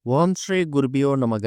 ஓம் ஸ்ரீ குருபியோ நமக.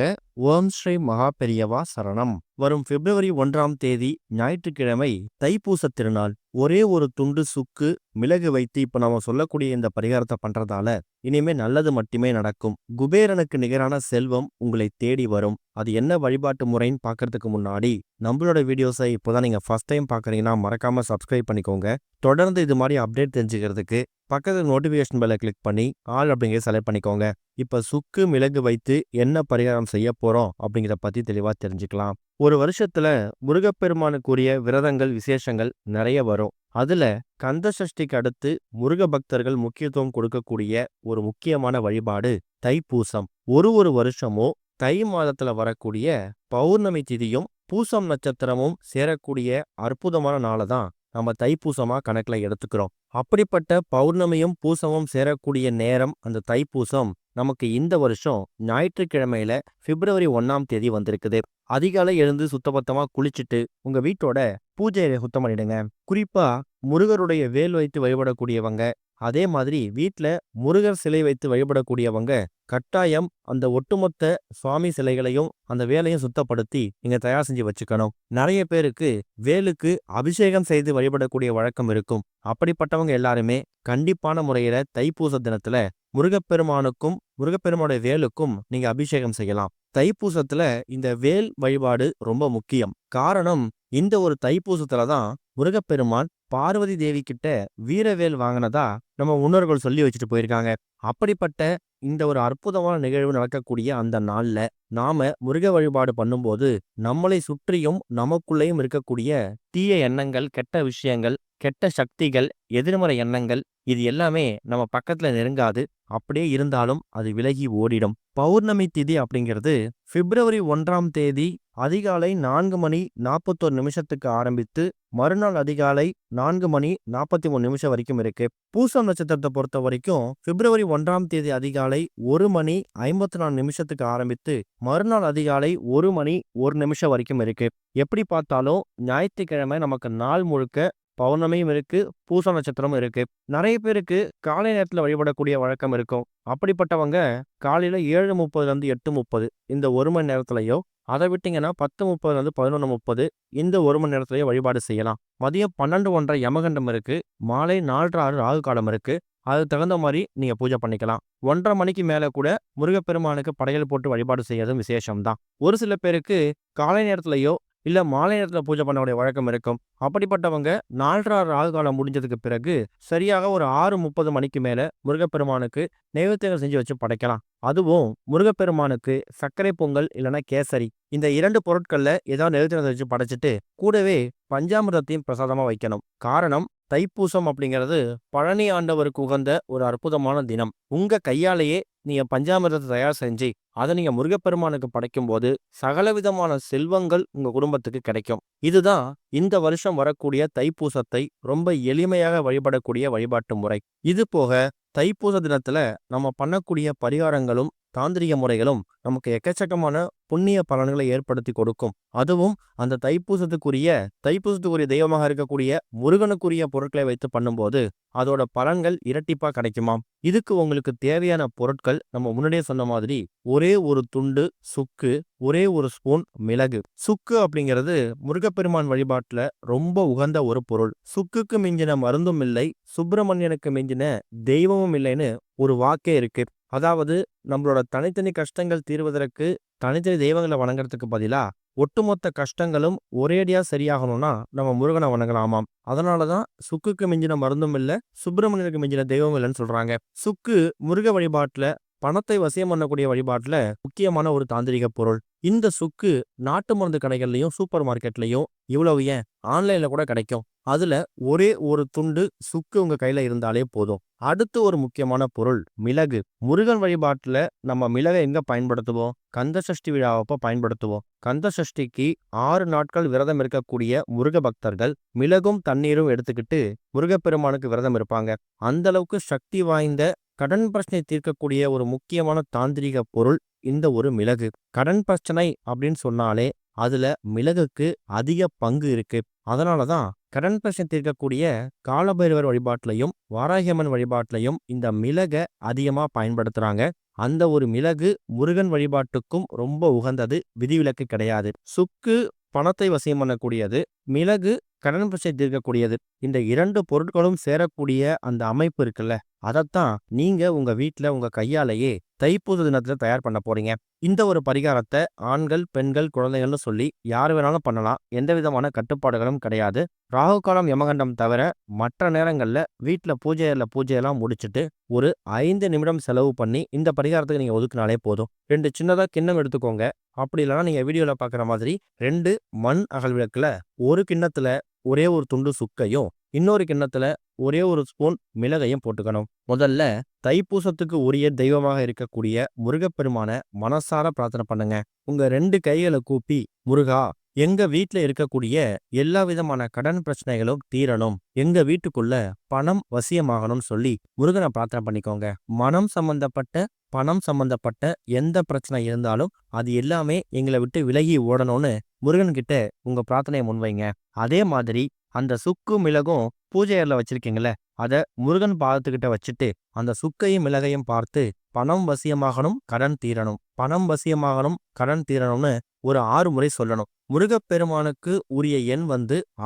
ஓம் ஸ்ரீ மகா பெரியவா சரணம். வரும் பிப்ரவரி 1ஆம் தேதி ஞாயிற்றுக்கிழமை தைப்பூச திருநாள். ஒரே ஒரு துண்டு சுக்கு மிளகு வைத்து இப்ப நாம சொல்லக்கூடிய இந்த பரிகாரத்தை பண்றதால இனிமே நல்லது மட்டுமே நடக்கும். குபேரனுக்கு நிகரான செல்வம் உங்களை தேடி வரும். அது என்ன வழிபாட்டு முறைன்னு பார்க்கறதுக்கு முன்னாடி நம்மளோட வீடியோஸை இப்போதான் நீங்க ஃபர்ஸ்ட் டைம் பார்க்குறீங்கன்னா மறக்காம சப்ஸ்கிரைப் பண்ணிக்கோங்க. தொடர்ந்து இது மாதிரி அப்டேட் தெரிஞ்சுக்கிறதுக்கு பக்கத்தில் நோட்டிஃபிகேஷன் பெல்லை கிளிக் பண்ணி ஆல் அப்படிங்கிறத செலக்ட் பண்ணிக்கோங்க. இப்ப சுக்கு மிளகு வைத்து என்ன பரிகாரம் செய்ய போறோம் அப்படிங்கிறத பத்தி தெளிவா தெரிஞ்சுக்கலாம். ஒரு வருஷத்துல முருகப்பெருமானுக்குரிய விரதங்கள் விசேஷங்கள் நிறைய வரும். அதுல கந்த சஷ்டிக்கு அடுத்து முருக பக்தர்கள் முக்கியத்துவம் கொடுக்கக்கூடிய ஒரு முக்கியமான வழிபாடு தைப்பூசம். ஒரு வருஷமும் தை மாதத்துல வரக்கூடிய பௌர்ணமி திதியும் பூசம் நட்சத்திரமும் சேரக்கூடிய அற்புதமான நாளை தான் நம்ம தைப்பூசமா கணக்குல எடுத்துக்கிறோம். அப்படிப்பட்ட பௌர்ணமியும் பூசமும் சேரக்கூடிய நேரம் அந்த தைப்பூசம் நமக்கு இந்த வருஷம் ஞாயிற்றுக்கிழமையில பிப்ரவரி 1ஆம் தேதி வந்திருக்குது. அதிகாலை எழுந்து சுத்தபத்தமா குளிச்சுட்டு உங்க வீட்டோட பூஜை அறையை சுத்தம் பண்ணிடுங்க. குறிப்பா முருகருடைய வேல் வைத்து வழிபடக்கூடியவங்க, அதே மாதிரி வீட்டுல முருகர் சிலை வைத்து வழிபடக்கூடியவங்க கட்டாயம் அந்த ஒட்டுமொத்த சுவாமி சிலைகளையும் அந்த வேலையும் சுத்தப்படுத்தி நீங்க தயார் செஞ்சு வச்சுக்கணும். நிறைய பேருக்கு வேலுக்கு அபிஷேகம் செய்து வழிபடக்கூடிய வழக்கம் இருக்கும். அப்படிப்பட்டவங்க எல்லாருமே கண்டிப்பான முறையில தைப்பூச தினத்துல முருகப்பெருமானுக்கும் முருகப்பெருமானுடைய வேலுக்கும் நீங்க அபிஷேகம் செய்யலாம். தைப்பூசத்துல இந்த வேல் வழிபாடு ரொம்ப முக்கியம். காரணம், இந்த ஒரு தைப்பூசத்துல தான் முருகப்பெருமான் பார்வதி தேவி கிட்ட வீரவேல் வாங்கினதா நம்ம முன்னோர்கள் சொல்லி வச்சுட்டு போயிருக்காங்க. அப்படிப்பட்ட இந்த ஒரு அற்புதமான நிகழ்வு நடக்கக்கூடிய அந்த நாள்ல நாம முருக வழிபாடு பண்ணும்போது நம்மளை சுற்றியும் நமக்குள்ளேயும் இருக்கக்கூடிய தீய எண்ணங்கள், கெட்ட விஷயங்கள், கெட்ட சக்திகள், எதிர்மறை எண்ணங்கள் இது எல்லாமே நம்ம பக்கத்துல நெருங்காது. அப்படியே இருந்தாலும் அது விலகி ஓடிடும். பௌர்ணமி திதி அப்படிங்கிறது பிப்ரவரி 1ஆம் தேதி அதிகாலை 4:41 ஆரம்பித்து மறுநாள் அதிகாலை 4:43 வரைக்கும் இருக்கு. பூசம் நட்சத்திரத்தை பொறுத்த வரைக்கும் பிப்ரவரி 1ஆம் தேதி அதிகாலை 1:54 ஆரம்பித்து மறுநாள் அதிகாலை 1:01 வரைக்கும் இருக்கு. எப்படி பார்த்தாலும் ஞாயிற்றுக்கிழமை நமக்கு நாள் முழுக்க பௌர்ணமியும் இருக்கு, பூச நட்சத்திரமும் இருக்கு. நிறைய பேருக்கு காலை நேரத்துல வழிபடக்கூடிய வழக்கம் இருக்கும். அப்படிப்பட்டவங்க காலையில 7:30 8:30 இந்த 1 மணி நேரத்திலையோ, அதை விட்டீங்கன்னா 10:30 11:30 இந்த 1 மணி நேரத்திலேயே வழிபாடு செய்யலாம். மதியம் 12:30 யமகண்டம் இருக்கு, மாலை 4:06 ராகு காலம் இருக்கு. அதுக்கு தகுந்த மாதிரி நீங்க பூஜை பண்ணிக்கலாம். 1:30 மணிக்கு மேல கூட முருகப்பெருமானுக்கு படையல் போட்டு வழிபாடு செய்யறதும் விசேஷம்தான். ஒரு சில பேருக்கு காலை நேரத்திலேயோ இல்ல மாலை நேரத்துல பூஜை பண்ணக்கூடிய வழக்கம் இருக்கும். அப்படிப்பட்டவங்க 4:30 ராகு காலம் முடிஞ்சதுக்கு பிறகு சரியாக ஒரு 6:30 மணிக்கு மேல முருகப்பெருமானுக்கு நைவேத்தியம் செஞ்சு வச்சு படைக்கலாம். அதுவும் முருகப்பெருமானுக்கு சர்க்கரை பொங்கல் இல்லைன்னா கேசரி இந்த 2 பொருட்கள்ல ஏதாவது நைவேத்தியம் வச்சு படைச்சிட்டு கூடவே பஞ்சாமிர்தத்தையும் பிரசாதமா வைக்கணும். காரணம், தைப்பூசம் அப்படிங்கிறது பழனி ஆண்டவருக்கு உகந்த ஒரு அற்புதமான தினம். உங்க கையாலேயே நீங்க பஞ்சாமிர்தத்தை தயார் செஞ்சு அதை நீங்க முருகப்பெருமானுக்கு படைக்கும் போது சகலவிதமான செல்வங்கள் உங்க குடும்பத்துக்கு கிடைக்கும். இதுதான் இந்த வருஷம் வரக்கூடிய தைப்பூசத்தை ரொம்ப எளிமையாக வழிபடக்கூடிய வழிபாட்டு முறை. இது போக தைப்பூச தினத்துல நம்ம பண்ணக்கூடிய பரிகாரங்களும் தாந்திரிக முறைகளும் நமக்கு எக்கச்சக்கமான புண்ணிய பலன்களை ஏற்படுத்தி கொடுக்கும். அதுவும் அந்த தைப்பூசத்துக்குரிய தெய்வமாக இருக்கக்கூடிய முருகனுக்குரிய பொருட்களை வைத்து பண்ணும்போது அதோட பலன்கள் இரட்டிப்பா கிடைக்குமாம். இதுக்கு உங்களுக்கு தேவையான பொருட்கள் நம்ம முன்னாடியே சொன்ன மாதிரி ஒரே ஒரு துண்டு சுக்கு, ஒரே ஒரு ஸ்பூன் மிளகு. சுக்கு அப்படிங்கிறது முருகப்பெருமான் வழிபாட்டுல ரொம்ப உகந்த ஒரு பொருள். சுக்குக்கு மிஞ்சின மருந்தும் இல்லை, சுப்பிரமணியனுக்கு மிஞ்சின தெய்வமும் இல்லைன்னு ஒரு வாக்கே இருக்கு. அதாவது நம்மளோட தனித்தனி கஷ்டங்கள் தீர்வதற்கு தனித்தனி தெய்வங்களை வணங்குறதுக்கு பதிலா ஒட்டுமொத்த கஷ்டங்களும் ஒரேடியா சரியாகணும்னா நம்ம முருகனை வணங்கலாமாம். அதனாலதான் சுக்குக்கு மிஞ்சின மருந்தும் இல்லை, சுப்பிரமணியனுக்கு மிஞ்சின தெய்வம் இல்லைன்னு சொல்றாங்க. சுக்கு முருக வழிபாட்டுல பணத்தை வசியம் பண்ணக்கூடிய வழிபாட்டுல முக்கியமான ஒரு தாந்திரிக பொருள். இந்த சுக்கு நாட்டு மருந்து கடைகள்லயும் சூப்பர் மார்க்கெட்லயும் இவ்வளவு ஏன் ஆன்லைன்ல கூட கிடைக்கும். அதுல ஒரே ஒரு துண்டு சுக்கு உங்க கையில இருந்தாலே போதும். அடுத்து ஒரு முக்கியமான பொருள் மிளகு. முருகன் வழிபாட்டுல நம்ம மிளகை எங்க பயன்படுத்துவோம்? கந்த சஷ்டி விழாவப்ப பயன்படுத்துவோம். கந்த சஷ்டிக்கு 6 நாட்கள் விரதம் இருக்கக்கூடிய முருக பக்தர்கள் மிளகும் தண்ணீரும் எடுத்துக்கிட்டு முருகப்பெருமானுக்கு விரதம் இருப்பாங்க. அந்த அளவுக்கு சக்தி வாய்ந்த கடன் பிரச்சனை தீர்க்கக்கூடிய ஒரு முக்கியமான தாந்திரிக பொருள் இந்த ஒரு மிளகு. கடன் பிரச்சனை அப்படின்னு சொன்னாலே அதுல மிளகுக்கு அதிக பங்கு இருக்கு. அதனாலதான் கடன் பிரச்சனை தீர்க்கக்கூடிய காலபைரவர் வழிபாட்டிலையும் வாராகியம்மன் வழிபாட்டிலையும் இந்த மிளகை அதிகமா பயன்படுத்துறாங்க. அந்த ஒரு மிளகு முருகன் வழிபாட்டுக்கும் ரொம்ப உகந்தது, விதிவிலக்கு கிடையாது. சுக்கு பணத்தை வசியம் பண்ணக்கூடியது, மிளகு கடன் பிரச்சனை தீர்க்கக்கூடியது. இந்த 2 பொருட்களும் சேரக்கூடிய அந்த அமைப்பு இருக்குல்ல, அதத்தான் நீங்க உங்க வீட்ல உங்க கையாலேயே தைப்பூச தினத்துல தயார் பண்ண போறீங்க. இந்த ஒரு பரிகாரத்த ஆண்கள், பெண்கள், குழந்தைகள்னு சொல்லி யார் வேணாலும் பண்ணலாம். எந்த விதமான கட்டுப்பாடுகளும் கிடையாது. ராகு காலம், யமகண்டம் தவிர மற்ற நேரங்கள்ல வீட்ல பூஜையெல்லாம் முடிச்சுட்டு ஒரு 5 நிமிடம் செலவு பண்ணி இந்த பரிகாரத்துக்கு நீங்க ஒதுக்குனாலே போதும். 2 சின்னதா கிண்ணம் எடுத்துக்கோங்க. அப்படி இல்லைன்னா நீங்க வீடியோல பார்க்குற மாதிரி 2 மண் அகல் விளக்குல ஒரு கிண்ணத்துல ஒரே ஒரு துண்டு சுக்கையும், இன்னொரு கிண்ணத்துல ஒரே ஒரு ஸ்பூன் மிளகையும் போட்டுக்கணும். முதல்ல தைப்பூசத்துக்கு உரிய தெய்வமாக இருக்கக்கூடிய முருகப்பெருமான மனசார பிரார்த்தனை பண்ணுங்க. உங்க 2 கைகளை கூப்பி, முருகா, எங்க வீட்ல இருக்கக்கூடிய எல்லா விதமான கடன் பிரச்சனைகளும் தீரணும், எங்க வீட்டுக்குள்ள பணம் வசியமாகணும்னு சொல்லி முருகனை பிரார்த்தனை பண்ணிக்கோங்க. பணம் சம்பந்தப்பட்ட எந்த பிரச்சனை இருந்தாலும் அது எல்லாமே எங்களை விட்டு விலகி ஓடணும்னு முருகன் கிட்ட உங்க பிரார்த்தனையை முன்வைங்க. அதே மாதிரி அந்த சுக்கு மிளகும் பூஜை அறையில வச்சிருக்கீங்களே, அத முருகன் பாதத்துக்கிட்ட வச்சுட்டு அந்த சுக்கையும் மிளகையும் பார்த்து பணம் வசியமாகணும், கடன் தீரணும், பணம் வசியமாகணும், கடன் தீரணும்னு ஒரு 6 முறை சொல்லணும். முருகப்பெருமானுக்கு உரிய எண்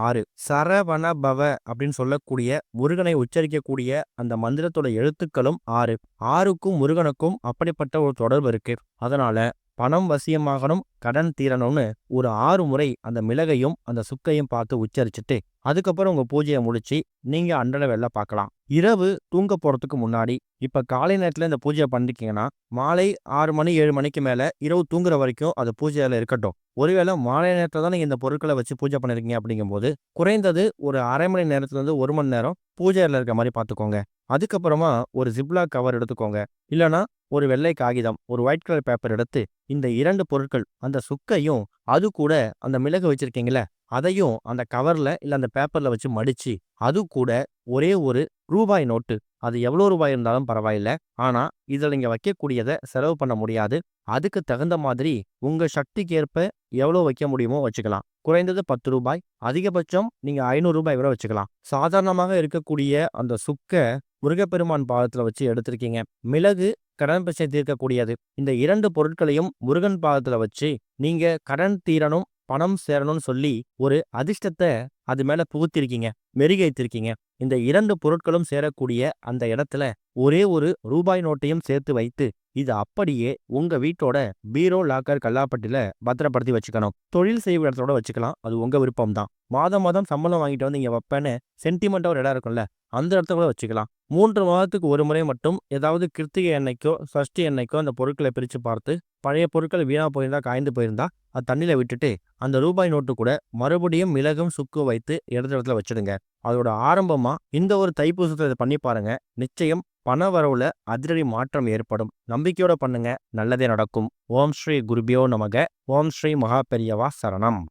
6. சரவண பவ அப்படின்னு சொல்லக்கூடிய முருகனை உச்சரிக்கக்கூடிய அந்த மந்திரத்தோட எழுத்துக்களும் 6. 6க்கும் முருகனுக்கும் அப்படிப்பட்ட ஒரு தொடர்பு இருக்கு. அதனால பணம் வசியமாகணும், கடன் தீரணும்னு ஒரு 6 முறை அந்த மிளகையும் அந்த சுக்கையும் பார்த்து உச்சரிச்சுட்டு அதுக்கப்புறம் உங்க பூஜையை முடிச்சு நீங்க அன்றாட வேலை பார்க்கலாம். இரவு தூங்க போறதுக்கு முன்னாடி, இப்ப காலை நேரத்துல இந்த பூஜையை பண்ணிருக்கீங்கன்னா மாலை 6 மணி 7 மணிக்கு மேல இரவு தூங்குற வரைக்கும் அது பூஜையில இருக்கட்டும். ஒருவேளை மாலை நேரத்துல தான் நீங்க இந்த பொருட்களை வச்சு பூஜை பண்ணிருக்கீங்க அப்படிங்கும்போது குறைந்தது ஒரு அரை மணி நேரத்துல இருந்து 1 மணி நேரம் பூஜையில இருக்க மாதிரி பார்த்துக்கோங்க. அதுக்கப்புறமா ஒரு ஜிப்லாக் கவர் எடுத்துக்கோங்க. இல்லைன்னா ஒரு வெள்ளை காகிதம், ஒரு ஒயிட் கலர் பேப்பர் எடுத்து இந்த 2 பொருட்கள், அந்த சுக்கையும் அது கூட அந்த மிளகு வச்சிருக்கீங்களே அதையும் அந்த கவர்ல இல்ல அந்த பேப்பர்ல வச்சு மடிச்சு, அது கூட ஒரே ஒரு ரூபாய் நோட்டு, அது எவ்வளோ ரூபாய் இருந்தாலும் பரவாயில்ல. ஆனா இதுல நீங்க வைக்கக்கூடியதை செலவு பண்ண முடியாது. அதுக்கு தகுந்த மாதிரி உங்க சக்திக்கு ஏற்ப எவ்வளோ வைக்க முடியுமோ வச்சுக்கலாம். குறைந்தது 10 ரூபாய், அதிகபட்சம் நீங்க 500 ரூபாய் வரை வச்சுக்கலாம். சாதாரணமாக இருக்கக்கூடிய அந்த சுக்க முருகப்பெருமான் பாதத்துல வச்சு எடுத்திருக்கீங்க. மிளகு கடன் பிரச்சனை தீர்க்கக்கூடியது. இந்த 2 பொருட்களையும் முருகன் பாதத்துல வச்சு நீங்க கடன் தீரணும், பணம் சேரணும்னு சொல்லி ஒரு அதிர்ஷ்டத்தை அது மேல புகுத்திருக்கீங்க, மெருகேத்திருக்கீங்க. இந்த 2 பொருட்களும் சேரக்கூடிய அந்த இடத்துல ஒரே ஒரு ரூபாய் நோட்டையும் சேர்த்து வைத்து இது அப்படியே உங்க வீட்டோட பீரோ, லாக்கர், கல்லாப்பட்டில பத்திரப்படுத்தி வச்சுக்கணும். தொழில் செய்யும் இடத்தோட வச்சுக்கலாம், அது உங்க விருப்பம் தான். மாதம் மாதம் சம்பளம் வாங்கிட்டு வந்து இங்க வைப்பேன்னு சென்டிமெண்டா ஒரு இடம் இருக்கும்ல, அந்த இடத்த கூட வச்சுக்கலாம். 3 மாதத்துக்கு ஒரு முறை மட்டும் ஏதாவது கிருத்திகை அன்னைக்கோ சஷ்டி அன்னைக்கோ அந்த பொருட்களை பிரித்து பார்த்து பழைய பொருட்கள் வீணா போயிருந்தா, காய்ந்து போயிருந்தா அது தண்ணியில விட்டுட்டு அந்த ரூபாய் நோட்டு கூட மறுபடியும் மிளகும் சுக்கு வைத்து இடத்துல வச்சிடுங்க. அதோட ஆரம்பமா இந்த ஒரு தைப்பூசத்தை இதை பண்ணி பாருங்க. நிச்சயம் பண வரவுல அதிரடி மாற்றம் ஏற்படும். நம்பிக்கையோட பண்ணுங்க, நல்லதே நடக்கும். ஓம் ஸ்ரீ குருபியோ நமக. ஓம் ஸ்ரீ மகா பெரியவா சரணம்.